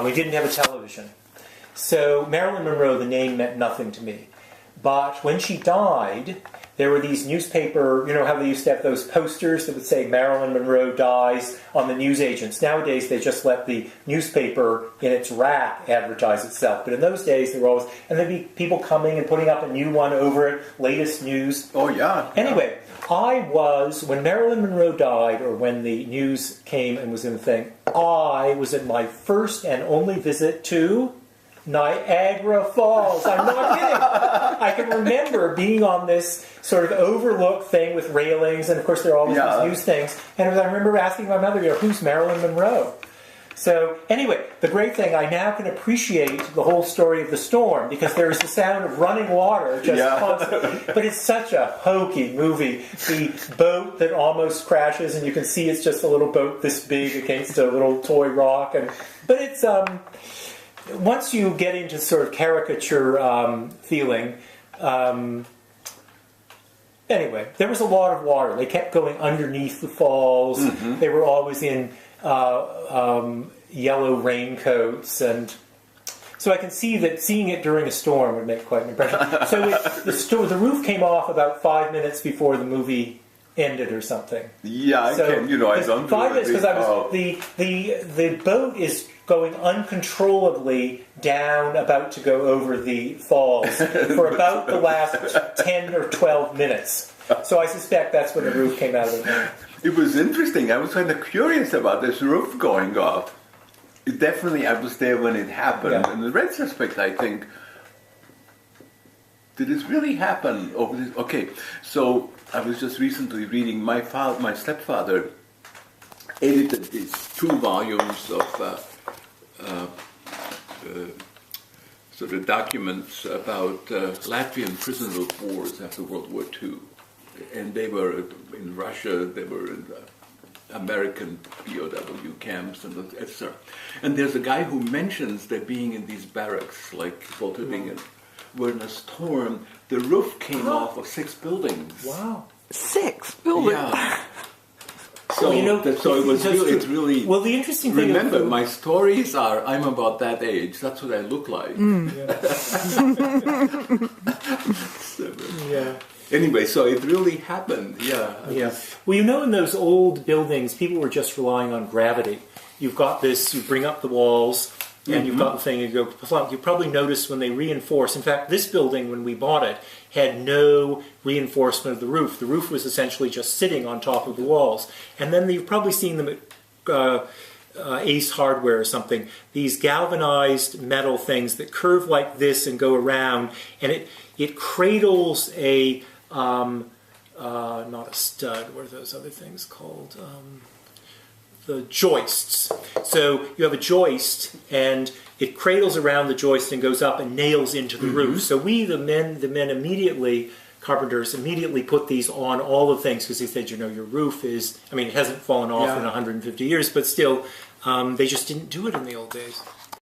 We didn't have a television. So Marilyn Monroe, the name meant nothing to me. But when she died, there were these newspaper, you know how they used to have those posters that would say Marilyn Monroe dies on the newsagents. Nowadays they just let the newspaper in its rack advertise itself. But in those days there were always, and there'd be people coming and putting up a new one over it, latest news. Oh yeah. Anyway, I was, when Marilyn Monroe died, or when the news came and was in the thing, I was at my first and only visit to Niagara Falls. I'm not kidding. I can remember being on this sort of overlooked thing with railings, and of course there are always these news things. And I remember asking my mother, who's Marilyn Monroe? So anyway, the great thing, I now can appreciate the whole story of the storm, because there is the sound of running water just constantly. But it's such a hokey movie. The boat that almost crashes, and you can see it's just a little boat this big against a little toy rock. But it's once you get into sort of caricature feeling, anyway, there was a lot of water. They kept going underneath the falls. Mm-hmm. They were always in yellow raincoats, and so I can see that seeing it during a storm would make quite an impression. So the roof came off about 5 minutes before the movie ended, or something. Yeah, I don't. 5 minutes, because the boat is going uncontrollably down, about to go over the falls for about the last 10 or 12 minutes. So I suspect that's when the roof came out of the thing. It was interesting. I was kind of curious about this roof going off. Definitely, I was there when it happened. Yeah. In retrospect, I think, did this really happen? Okay, so I was just recently reading. My stepfather edited these 2 volumes of sort of documents about Latvian prisoners of wars after World War II. And they were in Russia, they were in American POW camps, and etc. And there's a guy who mentions there being in these barracks, like Volteringen, where in a storm, the roof came off of 6 buildings. Wow. 6 buildings? Yeah. So, it's really... Well, the interesting thing... Remember, my stories are, I'm about that age. That's what I look like. Yeah. Anyway, so it really happened, Yeah. Well, in those old buildings, people were just relying on gravity. You've got this, you bring up the walls, and you've got the thing, and you go plump. You probably noticed when they reinforce. In fact, this building, when we bought it, had no reinforcement of the roof. The roof was essentially just sitting on top of the walls. And then you've probably seen them at Ace Hardware or something, these galvanized metal things that curve like this and go around, and it cradles a... not a stud, what are those other things called? The joists. So you have a joist, and it cradles around the joist and goes up and nails into the roof. So we, the men immediately, carpenters, immediately put these on all the things, because they said, your roof is, it hasn't fallen off in 150 years, but still, they just didn't do it in the old days.